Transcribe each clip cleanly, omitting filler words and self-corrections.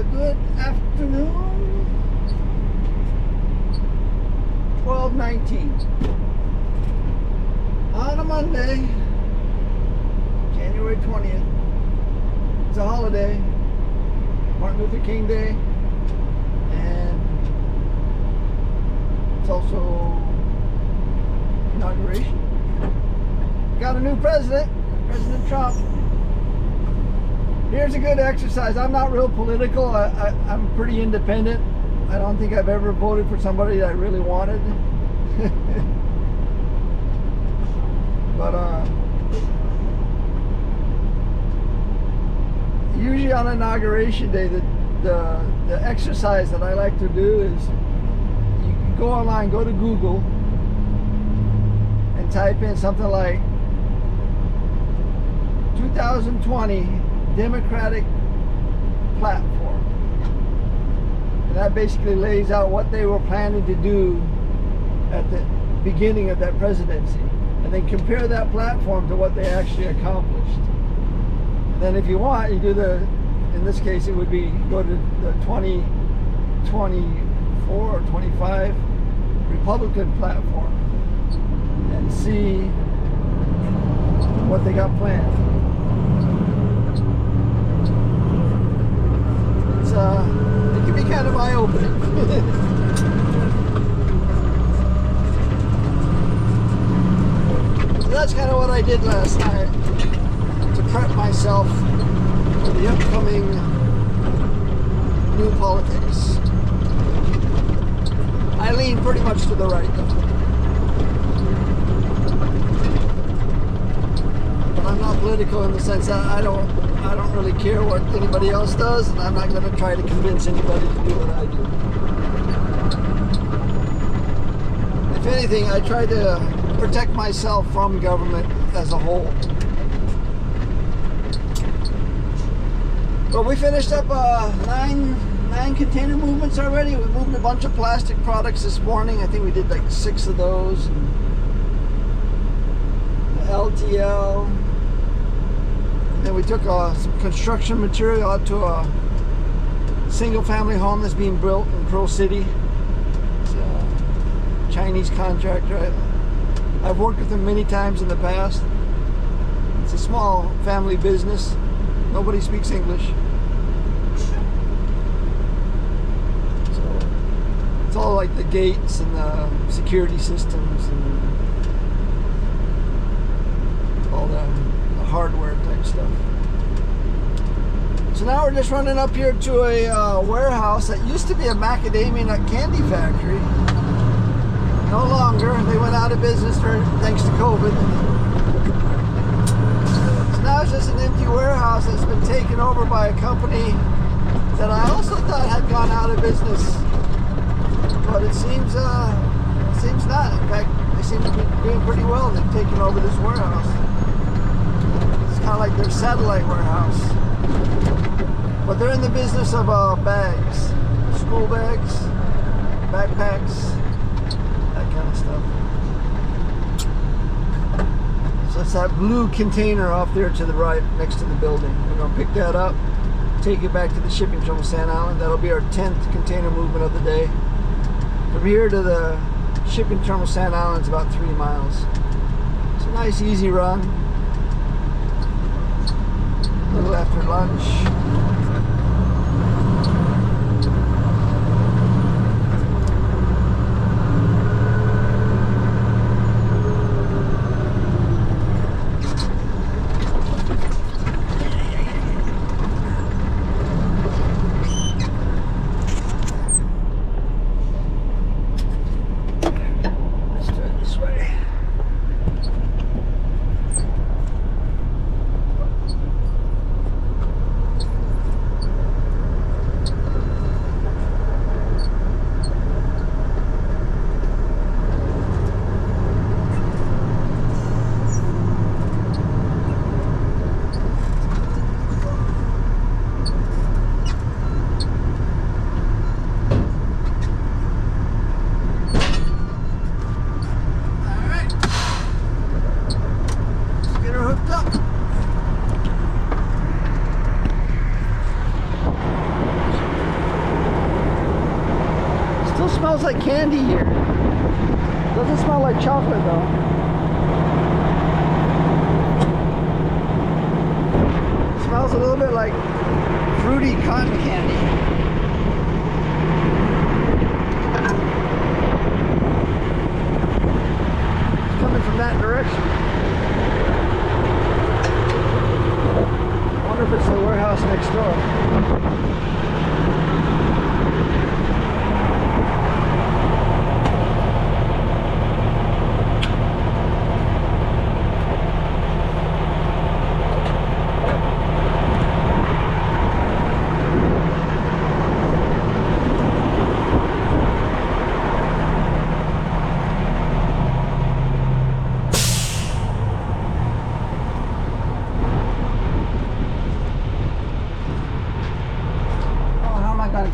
Good afternoon. 12:19 on a Monday, January 20th. It's a holiday, Martin Luther King Day, and it's also inauguration. Got a new president, President Trump. Here's a good exercise. I'm not real political. I'm pretty independent. I don't think I've ever voted for somebody that I really wanted. But usually on inauguration day, the exercise that I like to do is you can go online, go to Google, and type in something like 2020 Democratic platform, and that basically lays out what they were planning to do at the beginning of that presidency, and then compare that platform to what they actually accomplished. And then if you want, you do in this case it would be go to the 2024 or 25 Republican platform and see what they got planned. It can be kind of eye-opening. So that's kind of what I did last night to prep myself for the upcoming new politics. I lean pretty much to the right, though. But I'm not political in the sense that I don't really care what anybody else does, and I'm not going to try to convince anybody to do what I do. If anything, I try to protect myself from government as a whole. But we finished up nine container movements already. We moved a bunch of plastic products this morning. I think we did like 6 of those. The LTL. Then we took some construction material out to a single-family home that's being built in Pearl City. It's a Chinese contractor. I've worked with them many times in the past. It's a small family business. Nobody speaks English. So it's all like the gates and the security systems and all the hardware type stuff. So now we're just running up here to a warehouse that used to be a macadamia nut candy factory. No longer. They went out of business thanks to COVID. So now it's just an empty warehouse that's been taken over by a company that I also thought had gone out of business, but it seems not. In fact, they seem to be doing pretty well. They've taken over this warehouse. Kind of like their satellite warehouse, but they're in the business of bags, school bags, backpacks, that kind of stuff. So it's that blue container off there to the right next to the building. We're going to pick that up, take it back to the shipping terminal Sand Island. That'll be our 10th container movement of the day. From here to the shipping terminal Sand Island is about 3 miles. It's a nice easy run. A little after lunch. candy here. Doesn't smell like chocolate though. It smells a little bit like fruity cotton candy. It's coming from that direction. I wonder if it's the warehouse next door.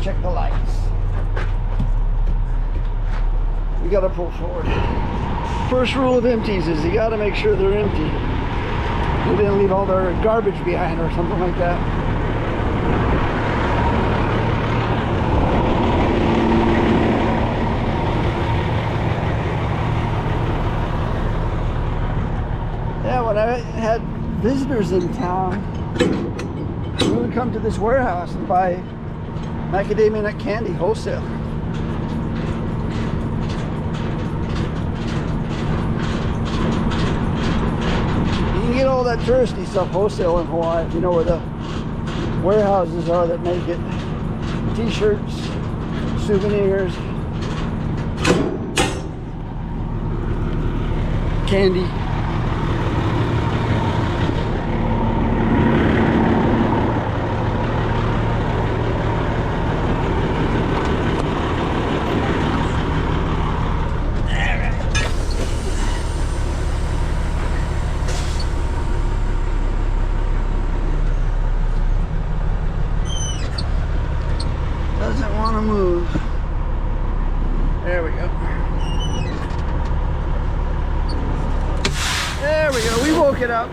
Check the lights. We gotta pull forward. First rule of empties is you gotta make sure they're empty. They didn't leave all their garbage behind or something like that. Yeah, when I had visitors in town, we would come to this warehouse and buy macadamia nut candy wholesale. You can get all that touristy stuff wholesale in Hawaii if you know where the warehouses are that make it. T-shirts, souvenirs, candy. Doesn't want to move. There we go. There we go. We woke it up.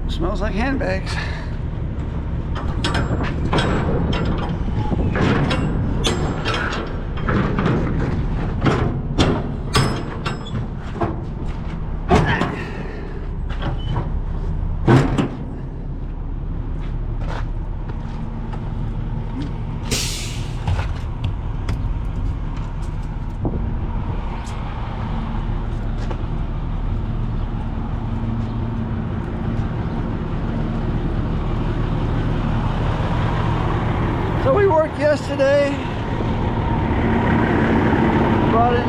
Smells like handbags. So we worked yesterday, brought in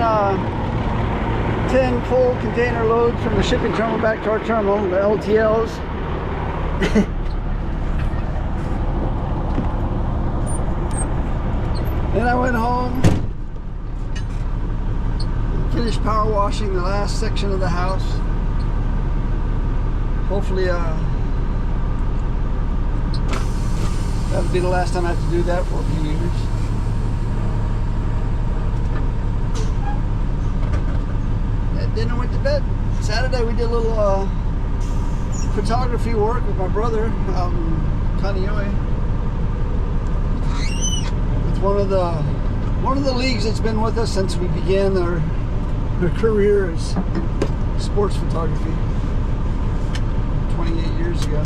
10 full container loads from the shipping terminal back to our terminal, the LTLs. Then I went home, finished power washing the last section of the house. Hopefully that'll be the last time I have to do that for a few years. Had dinner, went to bed. Saturday we did a little photography work with my brother out in Kaneohe. It's one of the leagues that's been with us since we began our career as sports photography 28 years ago.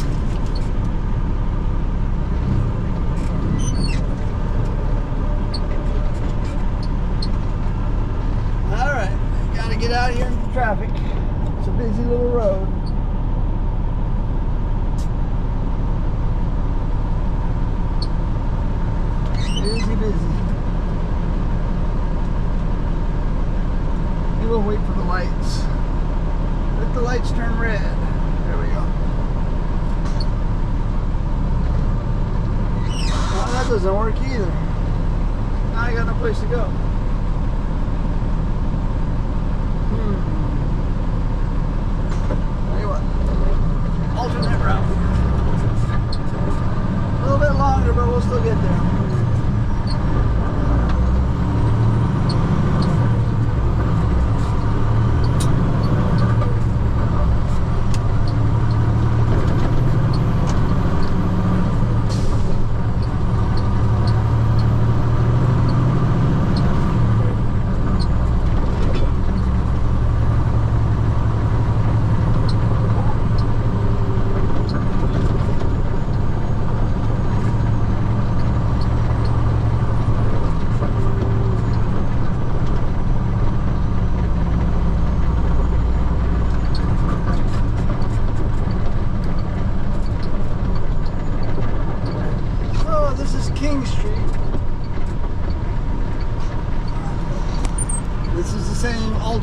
Get out here into traffic. It's a busy little road. Busy. Maybe we'll wait for the lights. Let the lights turn red. There we go. Well, that doesn't work either. Now I got no place to go.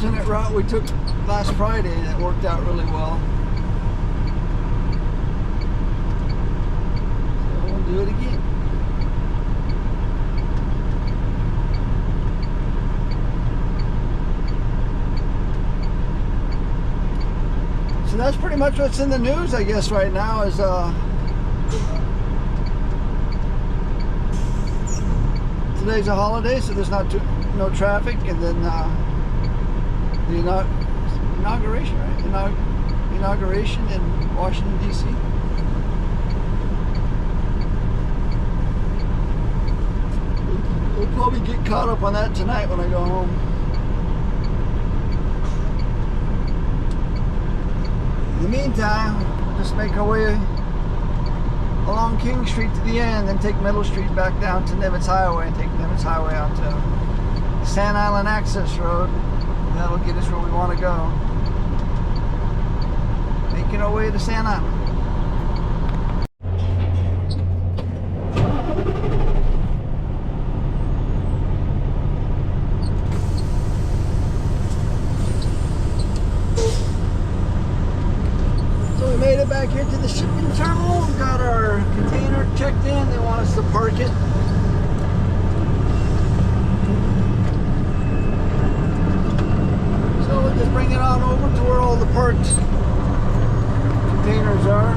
alternate route we took last Friday that worked out really well. So we'll do it again. So that's pretty much what's in the news, I guess, right now is today's a holiday, so there's no traffic, and then the inauguration, right? Inauguration in Washington, D.C. We'll probably get caught up on that tonight when I go home. In the meantime, we'll just make our way along King Street to the end, then take Middle Street back down to Nimitz Highway and take Nimitz Highway out to Sand Island Access Road. That'll get us where we want to go. Making our way to Sand Island. Made it back here to the shipping terminal. We got our container checked in. They want us to park it. So we'll just bring it on over to where all the parked containers are.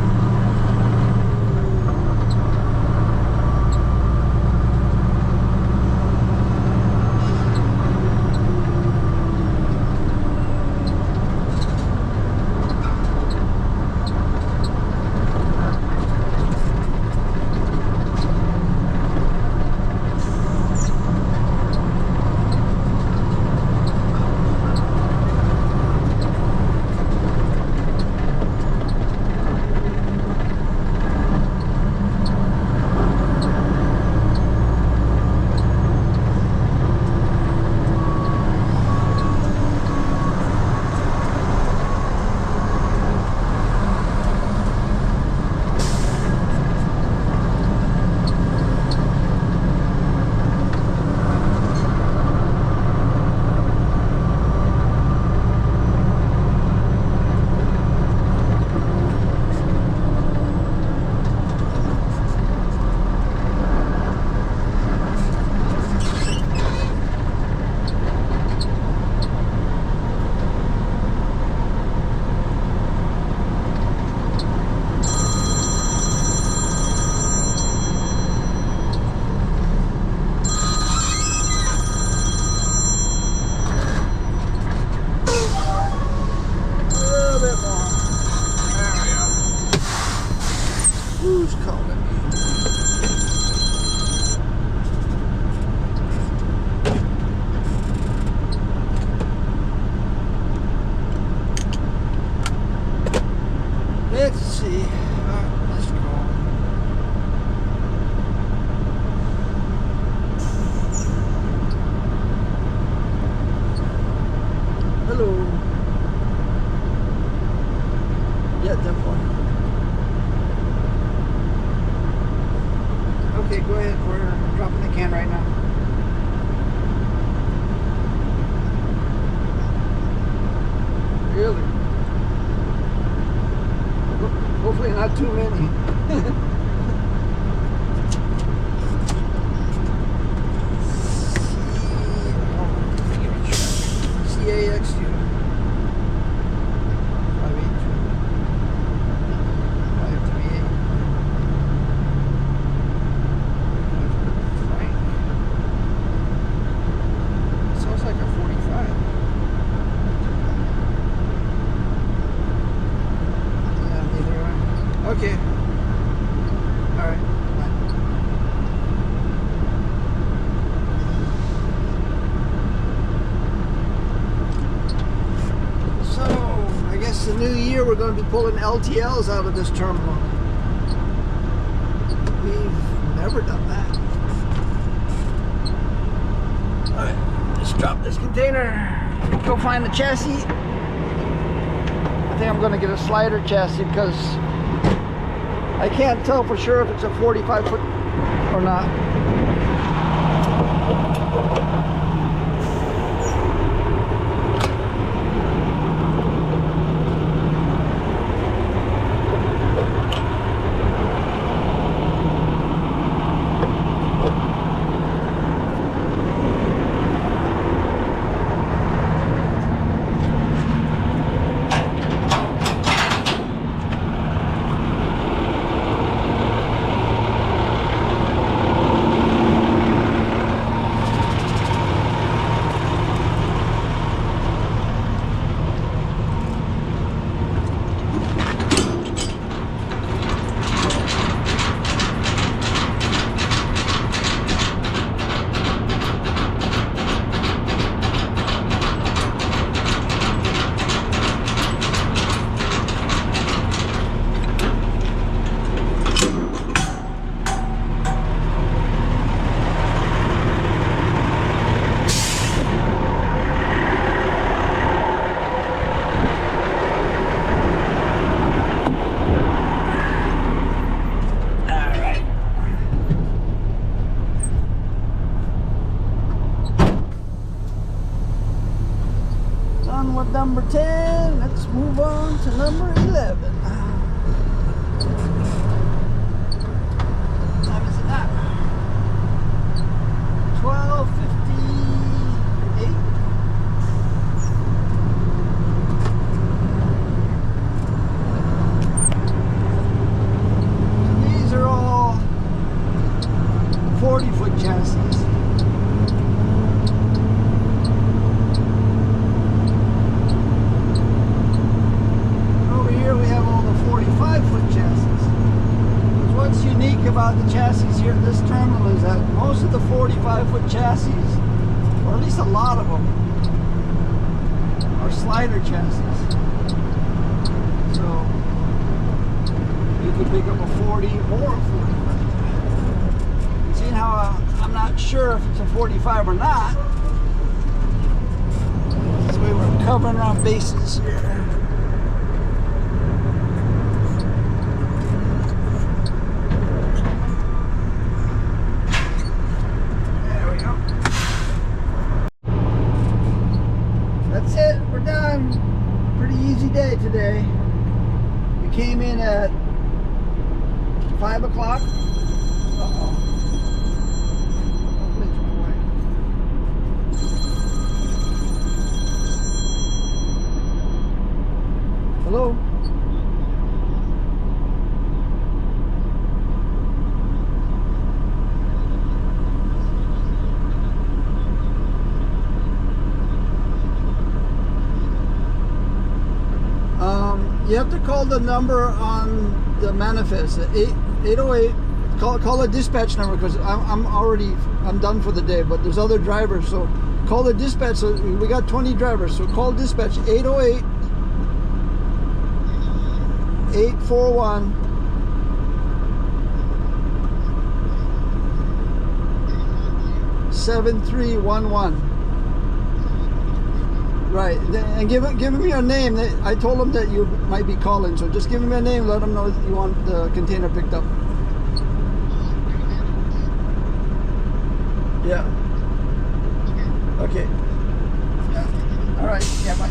Who's calling me? Let's see. Let's go. Hello. Yeah, definitely. Okay, go ahead. We're dropping the can right now. Really? Hopefully not too many. CAXU. 528. Okay. Alright. So, I guess the new year we're going to be pulling LTLs out of this terminal. We've never done that. Alright, let's drop this container. Go find the chassis. I think I'm going to get a slider chassis because I can't tell for sure if it's a 45 foot or not. number 10. Let's move on to number 11. What time is it now? 12:58. These are all 40-foot chassis. What's unique about the chassis here at this terminal is that most of the 45-foot chassis, or at least a lot of them, are slider chassis. So you could pick up a 40 or a 45. Seeing how I'm not sure if it's a 45 or not, this way we're covering around bases here. Today we came in at 5 o'clock. Hello. You have to call the number on the manifest, 808. Call the dispatch number because I'm done for the day. But there's other drivers, so call the dispatch. So we got 20 drivers, so call dispatch 808 841 7311. Right, and give him your name. I told him that you might be calling, so just give him your name. Let him know that you want the container picked up. Yeah. Okay. Yeah. All right. Yeah. Bye.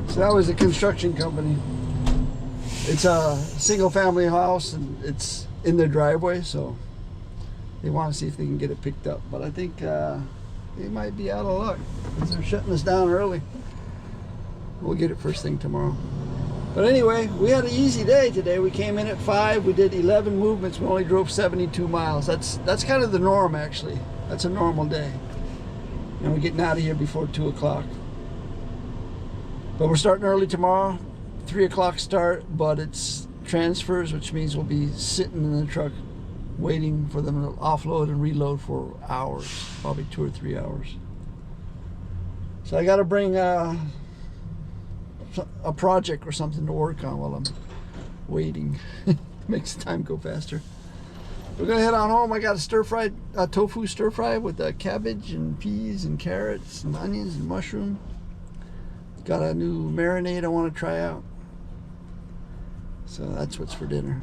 So that was a construction company. It's a single family house and it's in their driveway, so they want to see if they can get it picked up. But I think they might be out of luck because they're shutting us down early. We'll get it first thing tomorrow. But anyway, we had an easy day today. We came in at 5, we did 11 movements, we only drove 72 miles. That's kind of the norm actually. That's a normal day. And we're getting out of here before 2 o'clock. But we're starting early tomorrow, 3 o'clock start, but it's transfers, which means we'll be sitting in the truck waiting for them to offload and reload for hours, probably 2 or 3 hours. So I got to bring a project or something to work on while I'm waiting. Makes time go faster. We're gonna head on home. I got a stir-fried tofu stir-fry with cabbage and peas and carrots and onions and mushroom. Got a new marinade I want to try out. So that's what's for dinner.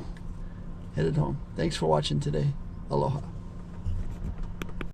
Headed home. Thanks for watching today. Aloha.